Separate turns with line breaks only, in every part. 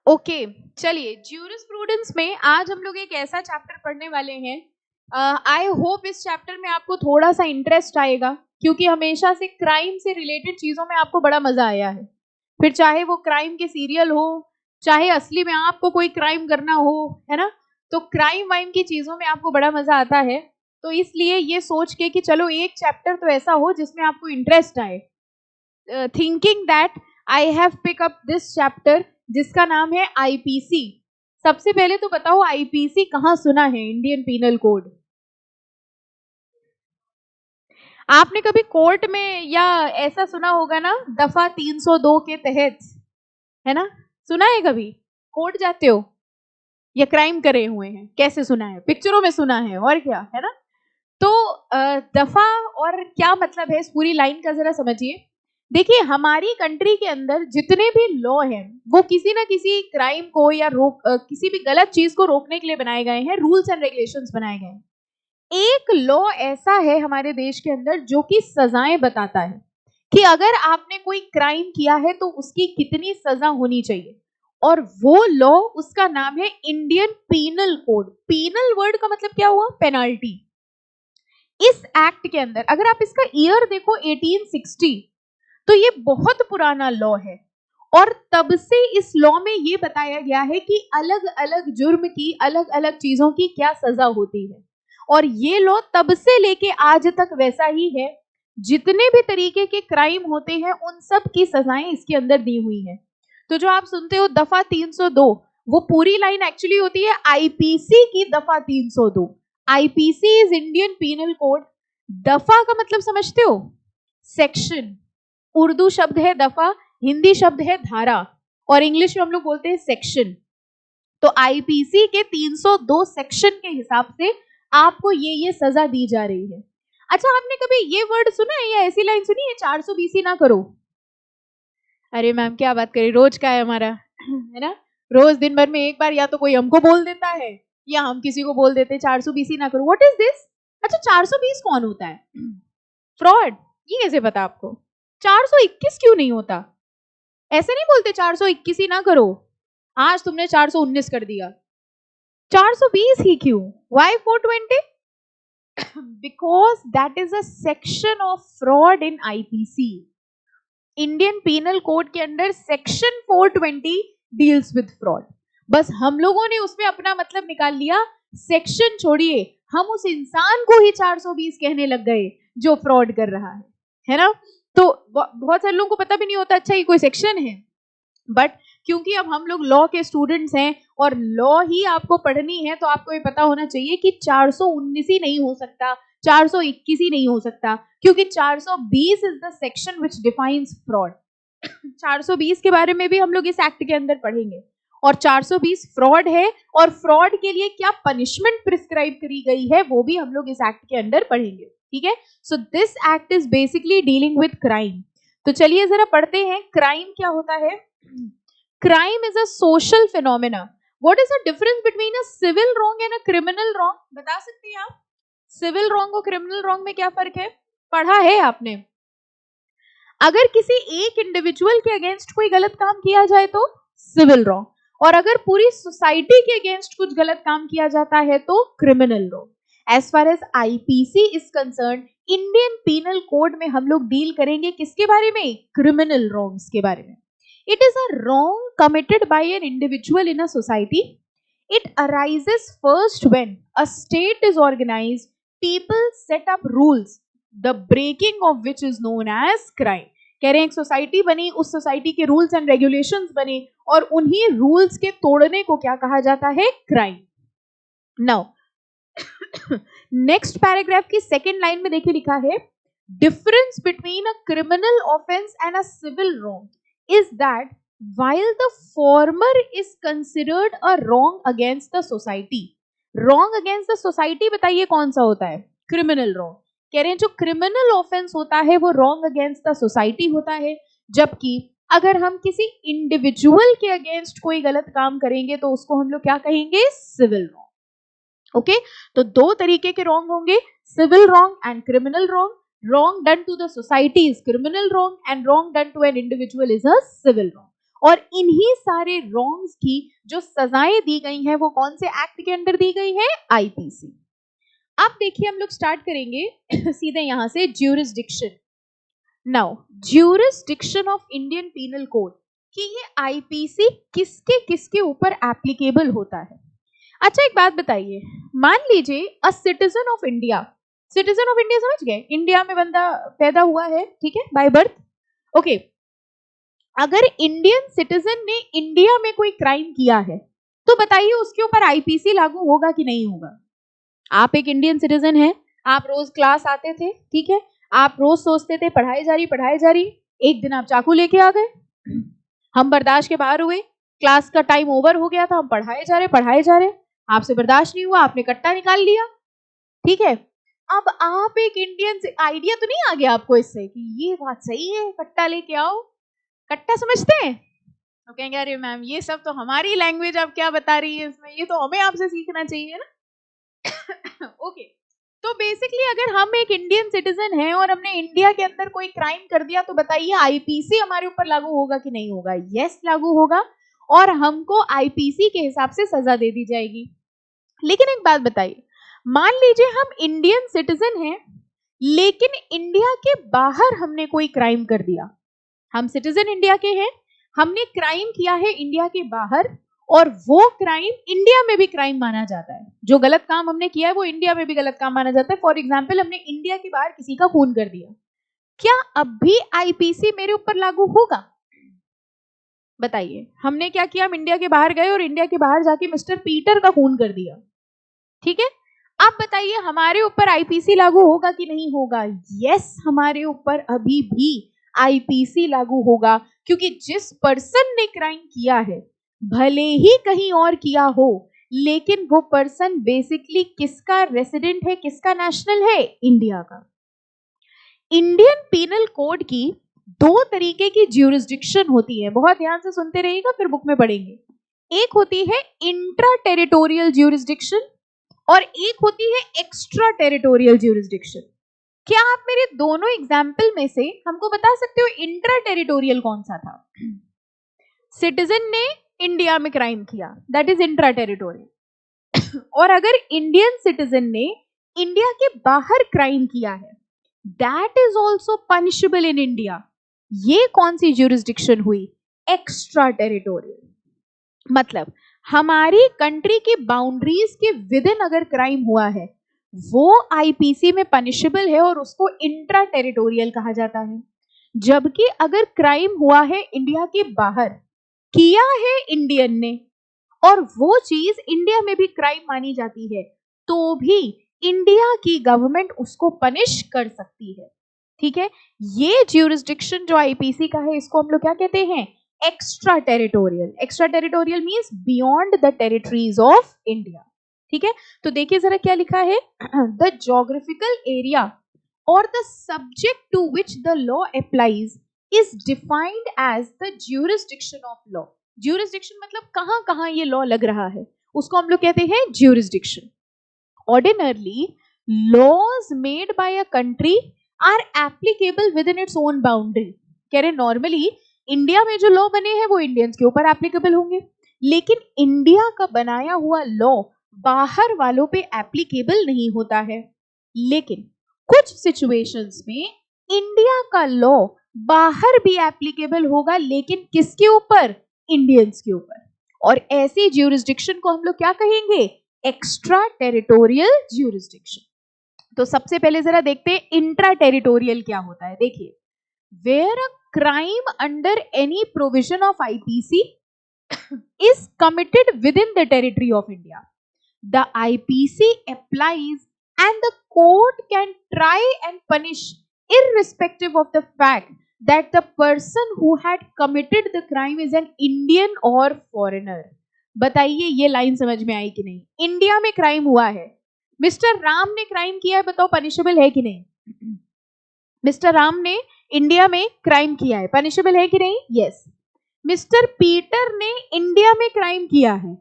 Okay चलिए, jurisprudence में आज हम लोग एक ऐसा चैप्टर पढ़ने वाले हैं। आई होप इस चैप्टर में आपको थोड़ा सा इंटरेस्ट आएगा, क्योंकि हमेशा से क्राइम से रिलेटेड चीजों में आपको बड़ा मजा आया है। फिर चाहे वो क्राइम के सीरियल हो, चाहे असली में आपको कोई क्राइम करना हो, है ना, तो क्राइम वाइम की चीजों में आपको बड़ा मजा आता है। तो इसलिए ये सोच के कि चलो एक चैप्टर तो ऐसा हो जिसमें आपको इंटरेस्ट आए, thinking that I have pick up this chapter जिसका नाम है आईपीसी। सबसे पहले तो बताओ आईपीसी कहाँ सुना है? Indian penal code. आपने कभी कोर्ट में या ऐसा सुना होगा ना, दफा 302 के तहत, है ना, सुना है कभी? कोर्ट जाते हो या क्राइम करे हुए हैं? कैसे सुना है? पिक्चरों में सुना है, और क्या, है ना। तो दफा और क्या मतलब है, इस पूरी लाइन का जरा समझिए। देखिए, हमारी कंट्री के अंदर जितने भी लॉ हैं वो किसी ना किसी क्राइम को या किसी भी गलत चीज को रोकने के लिए बनाए गए हैं, रूल्स एंड रेगुलेशंस बनाए गए हैं। एक लॉ ऐसा है हमारे देश के अंदर जो कि सजाएं बताता है कि अगर आपने कोई क्राइम किया है तो उसकी कितनी सजा होनी चाहिए, और वो लॉ, उसका नाम है Indian penal code. Penal word का मतलब क्या हुआ? पेनाल्टी। इस एक्ट के अंदर अगर आप इसका ईयर देखो 1860, तो ये बहुत पुराना लॉ है, और तब से इस लॉ में ये बताया गया है कि अलग अलग जुर्म की, अलग अलग चीजों की क्या सजा होती है। और ये लॉ तब से लेके आज तक वैसा ही है। जितने भी तरीके के क्राइम होते हैं उन सब की सजाएं इसके अंदर दी हुई हैं। तो जो आप सुनते हो दफा 302, वो पूरी लाइन एक्चुअली होती है आईपीसी की दफा 302। IPC is Indian penal code. दफा का मतलब समझते हो? सेक्शन। उर्दू शब्द है दफा, हिंदी शब्द है धारा, और इंग्लिश में हम लोग बोलते हैं सेक्शन। तो आईपीसी के 302 सेक्शन के हिसाब से आपको ये सजा दी जा रही है। अच्छा, आपने कभी ये वर्ड सुना है या ऐसी लाइन सुनी है, 420 ना करो? अरे मैम क्या बात करें, रोज का है हमारा, है ना। रोज दिन भर में एक बार या तो कोई हमको बोल देता है या हम किसी को बोल देते हैं 420 ना करो। What is this? अच्छा, 420 कौन होता है? फ्रॉड। ये कैसे पता आपको? 421 क्यों नहीं होता? ऐसे नहीं बोलते 421 ही ना करो, आज तुमने 419 कर दिया। 420 ही क्यों? Why 420? Because that is a section of fraud in IPC. Indian penal code के अंदर सेक्शन 420 डील्स विद फ्रॉड। बस हम लोगों ने उसमें अपना मतलब निकाल लिया, सेक्शन छोड़िए, हम उस इंसान को ही 420 कहने लग गए जो फ्रॉड कर रहा है ना। तो बहुत सारे लोगों को पता भी नहीं होता अच्छा ये कोई सेक्शन है। बट क्योंकि अब हम लोग लॉ के स्टूडेंट्स हैं और लॉ ही आपको पढ़नी है, तो आपको ये पता होना चाहिए कि 419 ही नहीं हो सकता, 421 ही नहीं हो सकता, क्योंकि 420 is the section which defines fraud. 420 के बारे में भी हम लोग इस एक्ट के अंदर पढ़ेंगे, और 420 फ्रॉड है, और फ्रॉड के लिए क्या पनिशमेंट प्रिस्क्राइब करी गई है वो भी हम लोग इस एक्ट के अंदर पढ़ेंगे। ठीक है, so this act is basically dealing with crime. तो चलिए जरा पढ़ते हैं क्राइम क्या होता है। Crime is a social phenomena. What is the difference between a civil wrong and a criminal wrong? बता सकते हैं आप? सिविल रॉन्ग और क्रिमिनल रॉन्ग में क्या फर्क है? पढ़ा है आपने? अगर किसी एक इंडिविजुअल के अगेंस्ट कोई गलत काम किया जाए तो सिविल रॉन्ग, और अगर पूरी सोसाइटी के अगेंस्ट कुछ गलत काम किया जाता है तो criminal wrong. As far as IPC is concern, Indian penal code में हम लोग डील करेंगे किसके बारे में? क्रिमिनल रॉन्ग्स के बारे में। It is a wrong committed by an individual in a society. It arises first when a state is organized, people set up rules, the breaking of which is known as crime. कह रहे हैं एक society बनी, उस society के rules and regulations बने, और उन्हीं रूल्स के तोड़ने को क्या कहा जाता है? क्राइम। नाउ नेक्स्ट पैराग्राफ की सेकेंड लाइन में देखिए लिखा है, difference between a criminal offence and a civil wrong is that while the former is considered a wrong against the society, wrong against the society बताइए कौन सा होता है? Criminal wrong. कह रहे हैं जो क्रिमिनल ऑफेंस होता है वो रॉन्ग अगेंस्ट द सोसाइटी होता है, जबकि अगर हम किसी इंडिविजुअल के अगेंस्ट कोई गलत काम करेंगे तो उसको हम लोग क्या कहेंगे? Civil wrong. ओके, तो दो तरीके के रॉन्ग होंगे, civil wrong and criminal wrong. Wrong done to the society is criminal wrong, and wrong done to an individual is a civil wrong. और इन्हीं सारे रॉन्ग्स की जो सजाएं दी गई हैं वो कौन से एक्ट के अंडर दी गई है? आईपीसी। अब देखिए हम लोग स्टार्ट करेंगे सीधे यहां से jurisdiction. Now jurisdiction of Indian penal code कि ये आईपीसी किसके किसके ऊपर एप्लीकेबल होता है। अच्छा एक बात बताइए, मान लीजिए a citizen of India, citizen of India समझ गए, इंडिया में बंदा पैदा हुआ है, ठीक है, बाय बर्थ, ओके। अगर इंडियन सिटीजन ने इंडिया में कोई क्राइम किया है तो बताइए उसके ऊपर आईपीसी लागू होगा कि नहीं होगा? आप एक इंडियन सिटीजन हैं, आप रोज क्लास आते थे, ठीक है, आप रोज सोचते थे पढ़ाई जा रही, एक दिन आप चाकू लेके आ गए, हम बर्दाश्त के बाहर हुए, क्लास का टाइम ओवर हो गया था, हम पढ़ाए जा रहे, आपसे बर्दाश्त नहीं हुआ, आपने कट्टा निकाल लिया, ठीक है। अब आप एक इंडियन से, आइडिया तो नहीं आ गया आपको इससे कि ये बात सही है, कट्टा लेके आओ, कट्टा समझते हैं? तो कहेंगे अरे मैम ये सब तो हमारी लैंग्वेज आप क्या बता रही है इसमें, ये तो हमें आपसे सीखना चाहिए ना। ओके, तो बेसिकली अगर हम एक इंडियन सिटीजन हैं और हमने इंडिया के अंदर कोई क्राइम कर दिया तो बताइए आईपीसी हमारे ऊपर लागू होगा कि नहीं होगा? यस लागू होगा, और हमको आईपीसी के हिसाब से सजा दे दी जाएगी। लेकिन एक बात बताइए, मान लीजिए हम इंडियन सिटीजन हैं लेकिन इंडिया के बाहर हमने कोई क्राइम कर दिया, हम सिटीजन इंडिया के हैं, हमने क्राइम किया है इंडिया के बाहर, और वो क्राइम इंडिया में भी क्राइम माना जाता है, जो गलत काम हमने किया है वो इंडिया में भी गलत काम माना जाता है। फॉर एग्जाम्पल हमने इंडिया के बाहर किसी का खून कर दिया, क्या अब भी आईपीसी मेरे ऊपर लागू होगा? बताइए, हमने क्या किया, हम इंडिया के बाहर गए और इंडिया के बाहर जाके मिस्टर पीटर का खून कर दिया, ठीक है, अब बताइए हमारे ऊपर आईपीसी लागू होगा कि नहीं होगा? यस, हमारे ऊपर अभी भी आईपीसी लागू होगा, क्योंकि जिस पर्सन ने क्राइम किया है भले ही कहीं और किया हो, लेकिन वो पर्सन बेसिकली किसका रेसिडेंट है, किसका नेशनल है? इंडिया का। इंडियन पीनल कोड की दो तरीके की ज्यूरिसडिक्शन होती है, बहुत ध्यान से सुनते रहिएगा फिर बुक में पढ़ेंगे। एक होती है इंट्रा टेरिटोरियल ज्यूरिसडिक्शन और एक होती है एक्स्ट्रा टेरिटोरियल ज्यूरिसडिक्शन। क्या आप मेरे दोनों एग्जाम्पल में से हमको बता सकते हो इंट्रा टेरिटोरियल कौन सा था? सिटीजन ने इंडिया में क्राइम किया, दैट इज इंट्रा टेरिटोरियल, और अगर इंडियन सिटीजन ने इंडिया के बाहर क्राइम किया है, that is also punishable in India. ये कौन सी ज्यूरिसडिक्शन हुई? Extra territorial. मतलब हमारी कंट्री की बाउंड्रीज के विद इन अगर क्राइम हुआ है वो आईपीसी में पनिशेबल है और उसको इंट्रा टेरिटोरियल कहा जाता है। जबकि अगर क्राइम हुआ है इंडिया के बाहर, किया है इंडियन ने, और वो चीज इंडिया में भी क्राइम मानी जाती है, तो भी इंडिया की गवर्नमेंट उसको पनिश कर सकती है, ठीक है। ये ज्यूरिसडिक्शन जो आईपीसी का है इसको हम लोग क्या कहते हैं? Extra territorial. Extra territorial means beyond the territories of India, ठीक है। तो देखिए जरा क्या लिखा है, द ज्योग्राफिकल एरिया और the subject to which the law applies is defined as the jurisdiction of law। jurisdiction मतलब कहां कहां ये लॉ लग रहा है, उसको हम लोग कहते हैं jurisdiction। ordinarily laws made by a country are applicable within its own boundary। कह रहे नॉर्मली इंडिया में जो लॉ बने हैं वो इंडियंस के ऊपर एप्लीकेबल होंगे, लेकिन इंडिया का बनाया हुआ लॉ बाहर वालों पे एप्लीकेबल नहीं होता है। लेकिन कुछ सिचुएशंस में इंडिया का लॉ बाहर भी एप्लीकेबल होगा, लेकिन किसके ऊपर? इंडियंस के ऊपर। और ऐसी ज्यूरिसडिक्शन को हम लोग क्या कहेंगे? Extra territorial jurisdiction. तो सबसे पहले जरा देखते हैं इंट्रा टेरिटोरियल क्या होता है। देखिए, where a crime under any provision of IPC is committed within the territory of India, the IPC applies and the court can try and punish irrespective of the fact that the person who had committed the crime is an Indian or foreigner। बताइए ये line समझ में आई कि नहीं? India में crime हुआ है, mister Ram ने क्राइम किया है, बताओ पनिशेबल है कि नहीं? मिस्टर राम ने इंडिया में क्राइम किया है, पनिशेबल है कि नहीं? यस। मिस्टर पीटर ने इंडिया में क्राइम किया है,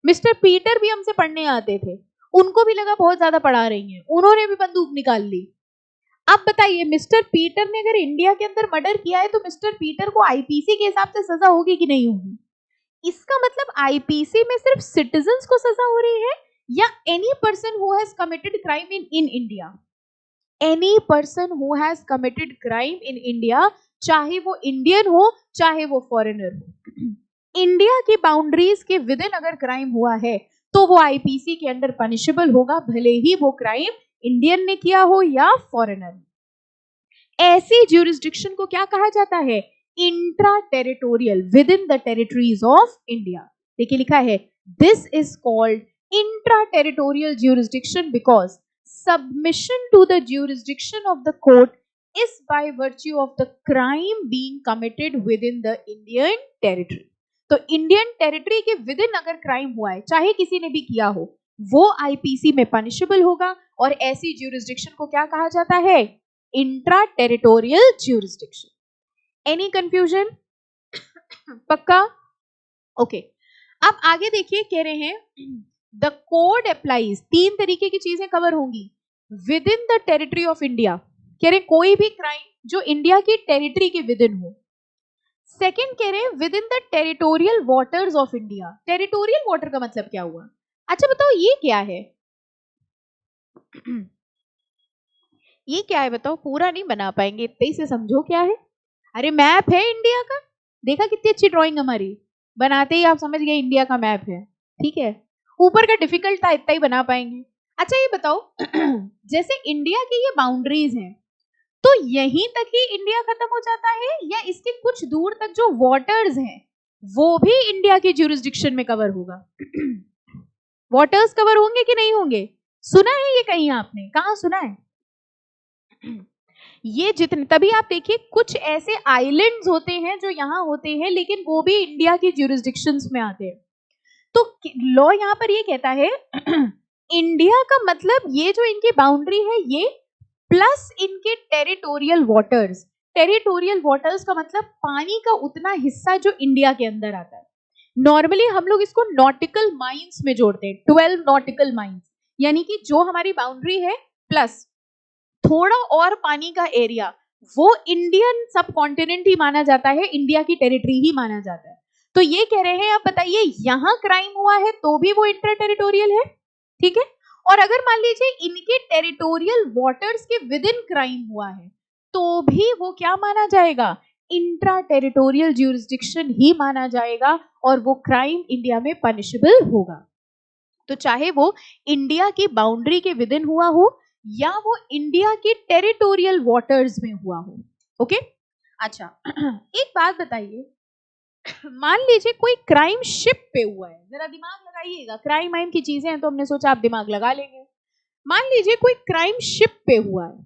मिस्टर पीटर भी हमसे पढ़ने आते थे, उनको भी लगा बहुत ज्यादा पढ़ा रही हैं, उन्होंने भी बंदूक निकाल ली। अब बताइए, मिस्टर पीटर ने अगर इंडिया के अंदर मर्डर किया है तो मिस्टर पीटर को आईपीसी के हिसाब से सजा होगी कि नहीं होगी? इसका मतलब आईपीसी में सिर्फ सिटीजन्स को सजा हो रही है या any person who has committed crime in India? Any person who has committed crime in India, चाहे वो इंडियन हो चाहे वो फॉरेनर हो, इंडिया की बाउंड्रीज के विद इन अगर क्राइम हुआ है तो वो आईपीसी के अंडर पनिशेबल होगा, भले ही वो क्राइम इंडियन ने किया हो या फॉरेनर। ऐसी ज्यूरिसडिक्शन को क्या कहा जाता है? Intra territorial, within the territories of India. देखिए लिखा है, this is called intra territorial jurisdiction because submission to the jurisdiction of the court is by virtue of the crime being committed within the Indian territory. तो Indian territory के with in अगर crime हुआ है, चाहे किसी ने भी किया हो, वो आईपीसी में पनिशेबल होगा और ऐसी ज्यूरिसडिक्शन को क्या कहा जाता है? Intra territorial jurisdiction. Any confusion? पक्का? ओके, अब आगे देखिए, कह रहे हैं द कोड अप्लाइज, 3 तरीके की चीजें कवर होंगी with in the territory of India. कह रहे कोई भी क्राइम जो इंडिया की टेरिटरी के विद इन हो। सेकेंड कह रहे with in the territorial waters of India. Territorial water का मतलब क्या हुआ? अच्छा बताओ ये क्या है? ये क्या है बताओ? पूरा नहीं बना पाएंगे, इतने से समझो क्या है। अरे मैप है इंडिया का, देखा कितनी अच्छी ड्राइंग हमारी, बनाते ही आप समझ गए इंडिया का मैप है। ठीक है, ऊपर का डिफिकल्ट था, इतना ही बना पाएंगे। अच्छा ये बताओ जैसे इंडिया की ये बाउंड्रीज हैं, तो यहीं तक ही इंडिया खत्म हो जाता है या इसके कुछ दूर तक जो वाटर्स हैं वो भी इंडिया के ज्यूरिसडिक्शन में कवर होगा? वाटर्स कवर होंगे कि नहीं होंगे? सुना है ये कहीं आपने? कहाँ सुना है? ये जितने, तभी आप देखिए कुछ ऐसे आइलैंड्स होते हैं जो यहाँ होते हैं लेकिन वो भी इंडिया की ज्यूरिसडिक्शंस में आते हैं। तो लॉ यहाँ पर ये कहता है इंडिया का मतलब ये जो इनकी बाउंड्री है ये प्लस इनके टेरिटोरियल वाटर्स। टेरिटोरियल वाटर्स का मतलब पानी का उतना हिस्सा जो इंडिया के अंदर आता है। नॉर्मली हम लोग इसको नॉटिकल माइल्स में जोड़ते हैं, 12 नॉटिकल माइल्स, यानी कि जो हमारी बाउंड्री है प्लस थोड़ा और पानी का एरिया, वो इंडियन सब कॉन्टिनेंट ही माना जाता है, इंडिया की टेरिटरी ही माना जाता है। तो ये कह रहे हैं, आप बताइए यहाँ क्राइम हुआ है तो भी वो इंटर टेरिटोरियल है, ठीक है। और अगर मान लीजिए इनके टेरिटोरियल वाटर्स के विद इन क्राइम हुआ है तो भी वो क्या माना जाएगा? इंट्रा टेरिटोरियल ज्यूरिसडिक्शन ही माना जाएगा और वो क्राइम इंडिया में पनिशेबल होगा। तो चाहे वो इंडिया की बाउंड्री के विद इन हुआ हो या वो इंडिया के टेरिटोरियल वाटर्स में हुआ हो। ओके, अच्छा एक बात बताइए, मान लीजिए कोई क्राइम शिप पे हुआ है, जरा दिमाग लगाइएगा, क्राइम वाइम की चीजें हैं तो हमने सोचा आप दिमाग लगा लेंगे। मान लीजिए कोई क्राइम शिप पे हुआ है,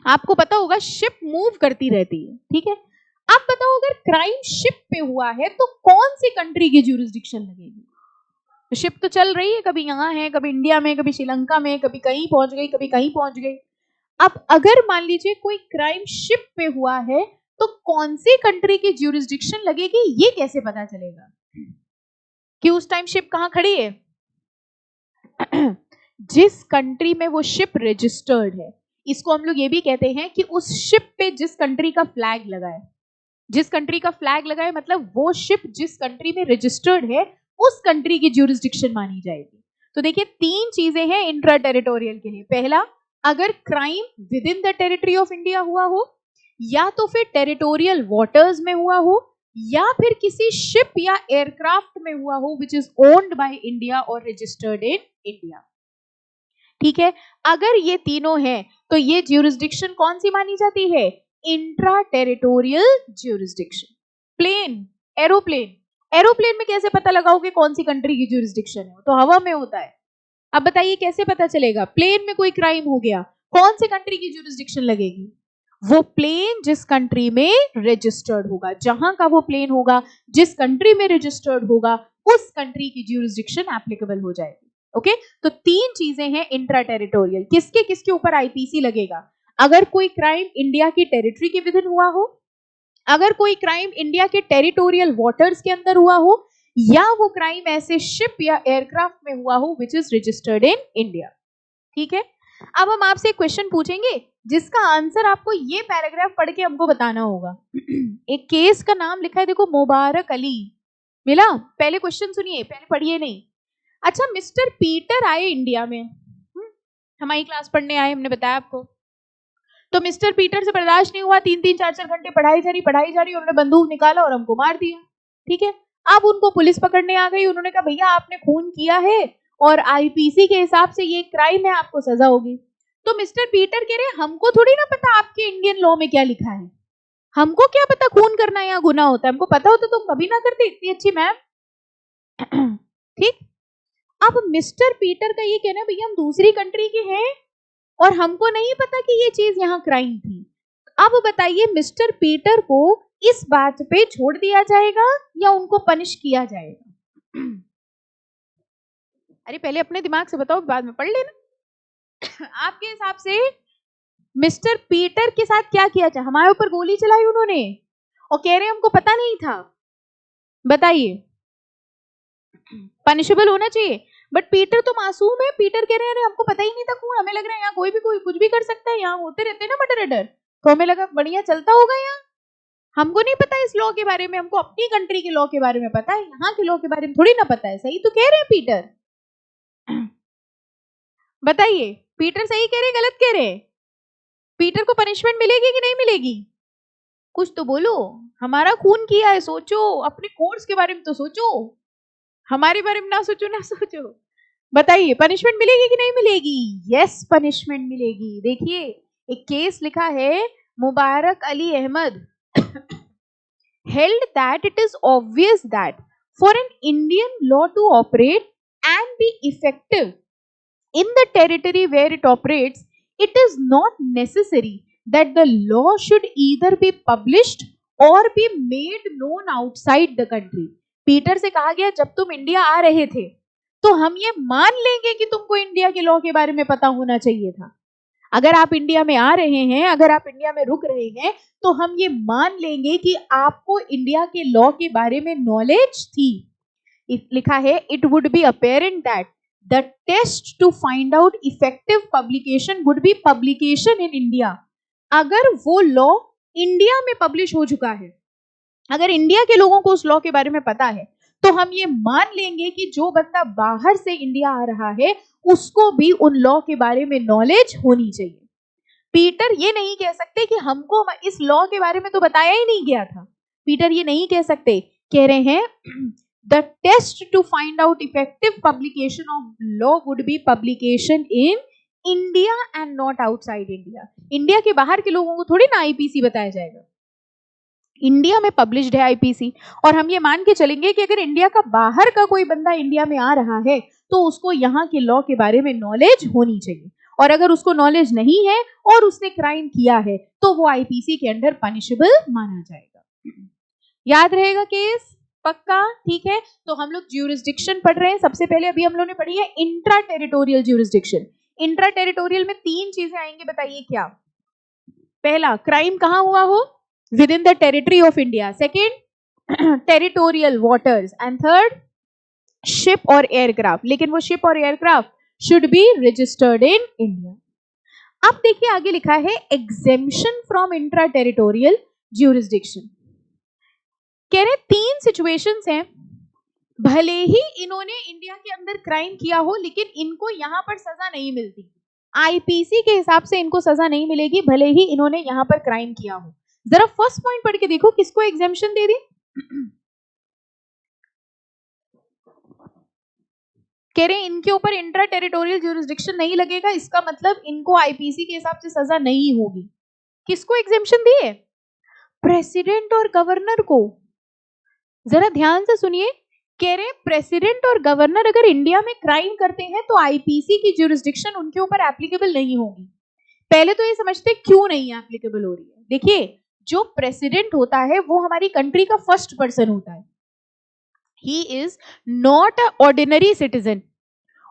आपको पता होगा शिप मूव करती रहती है, ठीक है। अब बताओ अगर क्राइम शिप पे हुआ है तो कौन सी कंट्री की ज्यूरिसडिक्शन लगेगी? तो शिप तो चल रही है, कभी यहाँ है, कभी इंडिया में, कभी श्रीलंका में, कभी कहीं पहुंच गई, कभी कहीं पहुंच गई। अब अगर मान लीजिए कोई क्राइम शिप पे हुआ है तो कौन सी कंट्री की ज्यूरिसडिक्शन लगेगी, ये कैसे पता चलेगा कि उस टाइम शिप कहाँ खड़ी है? जिस कंट्री में वो शिप रजिस्टर्ड है, इसको हम लोग ये भी कहते हैं कि उस शिप पे जिस कंट्री का फ्लैग लगा है, जिस कंट्री का फ्लैग लगा है मतलब वो शिप जिस कंट्री में रजिस्टर्ड है उस कंट्री की ज्यूरिसडिक्शन मानी जाएगी। तो देखिए 3 चीजें हैं इंट्रा टेरिटोरियल के लिए। पहला, अगर crime with in the territory of India हुआ हो, या तो फिर टेरिटोरियल वाटर्स में हुआ हो, या फिर किसी शिप या एयरक्राफ्ट में हुआ हो which is owned by India और रजिस्टर्ड इन इंडिया, ठीक है। अगर ये तीनों हैं तो ये ज्यूरिसडिक्शन कौन सी मानी जाती है? Intra territorial jurisdiction. Plane, aeroplane, aeroplane में कैसे पता लगाओगे कौन सी कंट्री की ज्यूरिसडिक्शन है? तो हवा में होता है। अब बताइए कैसे पता चलेगा? प्लेन में कोई क्राइम हो गया, कौन सी कंट्री की ज्यूरिसडिक्शन लगेगी? वो प्लेन जिस कंट्री में रजिस्टर्ड होगा, जहां का वो प्लेन होगा, जिस कंट्री में रजिस्टर्ड होगा, उस कंट्री की ज्यूरिसडिक्शन एप्लीकेबल हो जाएगी। ओके, तो 3 चीजें हैं इंट्रा टेरिटोरियल। किसके किसके ऊपर आईपीसी लगेगा? अगर कोई क्राइम इंडिया की टेरिटरी के विद इन हुआ हो, अगर कोई क्राइम इंडिया के टेरिटोरियल वाटर्स के अंदर हुआ हो, या वो क्राइम ऐसे शिप या एयरक्राफ्ट में हुआ हो which is registered in India, ठीक है। अब हम आपसे क्वेश्चन पूछेंगे, जिसका आंसर आपको ये पैराग्राफ पढ़ के हमको बताना होगा। एक केस का नाम लिखा है, देखो, मुबारक अली। मिला? पहले क्वेश्चन सुनिए, पहले पढ़िए नहीं। अच्छा, मिस्टर पीटर आए इंडिया में, हमारी क्लास पढ़ने आए, हमने बताया आपको। तो मिस्टर पीटर से बर्दाश्त नहीं हुआ, 3-3 4-4 घंटे पढ़ाई जा रही, उन्होंने बंदूक निकाला और हमको मार दिया। ठीक है, अब उनको पुलिस पकड़ने आ गई। उन्होंने कहा भैया आपने खून किया है और आईपीसी के हिसाब से ये क्राइम है, आपको सजा होगी। तो मिस्टर पीटर कह रहे हमको थोड़ी ना पता आपके इंडियन लॉ में क्या लिखा है, हमको क्या पता खून करना यहाँ गुनाह होता है, हमको पता होता तो कभी ना करते, इतनी अच्छी मैम। ठीक, अब मिस्टर पीटर का ये कहना भैया हम दूसरी कंट्री के हैं और हमको नहीं पता कि ये चीज यहाँ क्राइम थी। अब बताइए मिस्टर पीटर को इस बात पे छोड़ दिया जाएगा या उनको पनिश किया जाएगा? अरे पहले अपने दिमाग से बताओ, बाद में पढ़ लेना। आपके हिसाब से मिस्टर पीटर के साथ क्या किया जाए? हमारे ऊपर गोली चलाई उन्होंने और कह रहे हमको पता नहीं था, बताइए, पनिशेबल होना चाहिए। बट पीटर तो मासूम है, पीटर कह रहे हैं हमको पता ही नहीं था खून, हमें लग रहा है यहाँ कोई भी कोई कुछ भी कर सकता है, यहाँ होते रहते हैं ना मर्डर वर्डर, तो हमें लगा बढ़िया चलता होगा यहाँ, हमको नहीं पता इस लॉ के बारे में, हमको अपनी कंट्री के लॉ के बारे में पता है, यहाँ के लॉ के बारे में थोड़ी ना पता है। सही तो कह रहे हैं पीटर, बताइए पीटर सही कह रहे गलत कह रहे? पीटर को पनिशमेंट मिलेगी कि नहीं मिलेगी? कुछ तो बोलो, हमारा खून किया है, सोचो अपने कोर्स के बारे में तो सोचो, हमारे बारे में ना सोचो ना सोचो। बताइए पनिशमेंट मिलेगी कि नहीं मिलेगी? यस, पनिशमेंट मिलेगी। देखिए एक केस लिखा है, Mubarak Ali Ahmed held that it is obvious that for an Indian law to operate and be effective in the territory where it operates, it is not necessary that the law should either be published or be made known outside the country. Peter से कहा गया जब तुम India आ रहे थे तो हम ये मान लेंगे कि तुमको इंडिया के लॉ के बारे में पता होना चाहिए था। अगर आप इंडिया में आ रहे हैं, अगर आप इंडिया में रुक रहे हैं, तो हम ये मान लेंगे कि आपको इंडिया के लॉ के बारे में नॉलेज थी। लिखा है it would be apparent that the test to find out effective publication would be publication in India. अगर वो लॉ इंडिया में पब्लिश हो चुका है, अगर इंडिया के लोगों को उस लॉ के बारे में पता है, तो हम ये मान लेंगे कि जो बंदा बाहर से इंडिया आ रहा है उसको भी उन लॉ के बारे में नॉलेज होनी चाहिए। पीटर ये नहीं कह सकते कि हमको इस लॉ के बारे में तो बताया ही नहीं गया था। पीटर ये नहीं कह सकते, कह रहे हैं the test to find out effective publication of law would be publication in India and not outside India. India के बाहर के लोगों को थोड़ी ना आईपीसी बताया जाएगा, इंडिया में पब्लिश्ड है आईपीसी। और हम ये मान के चलेंगे कि अगर इंडिया का बाहर का कोई बंदा इंडिया में आ रहा है तो उसको यहाँ के लॉ के बारे में नॉलेज होनी चाहिए, और अगर उसको नॉलेज नहीं है और उसने क्राइम किया है तो वो आईपीसी के अंडर पनिशेबल माना जाएगा। याद रहेगा केस पक्का? ठीक है, तो हम लोग ज्यूरिसडिक्शन पढ़ रहे हैं। सबसे पहले अभी हम लोगों ने पढ़ी है intra territorial jurisdiction. Intra territorial में 3 चीजें आएंगी, बताइए क्या? पहला, क्राइम कहां हुआ हो, with in the territory of India. Second, territorial waters, and third, ship और एयरक्राफ्ट। लेकिन वो शिप और aircraft should be registered in India. अब देखिए आगे लिखा है exemption from intra territorial jurisdiction. कह रहे 3 सिचुएशंस हैं, भले ही इन्होंने इंडिया के अंदर क्राइम किया हो लेकिन इनको यहां पर सजा नहीं मिलती, आईपीसी के हिसाब से इनको सजा नहीं मिलेगी भले ही इन्होंने यहां पर क्राइम किया हो। जरा फर्स्ट पॉइंट पढ़ के देखो, किसको एग्जेम्पशन दे दी? कह रहे इनके ऊपर इंट्रा टेरिटोरियल ज्यूरिसडिक्शन नहीं लगेगा, इसका मतलब इनको आईपीसी के हिसाब से सजा नहीं होगी। किसको एग्जेम्पशन दी है? प्रेसिडेंट और गवर्नर को। जरा ध्यान से सुनिए, कह रहे प्रेसिडेंट और गवर्नर अगर इंडिया में क्राइम करते हैं तो आईपीसी की ज्यूरिसडिक्शन उनके ऊपर एप्लीकेबल नहीं होगी। पहले तो ये समझते क्यों नहीं एप्लीकेबल हो रही है। देखिए जो प्रेसिडेंट होता है वो हमारी कंट्री का फर्स्ट पर्सन होता है, he is not a ordinary citizen.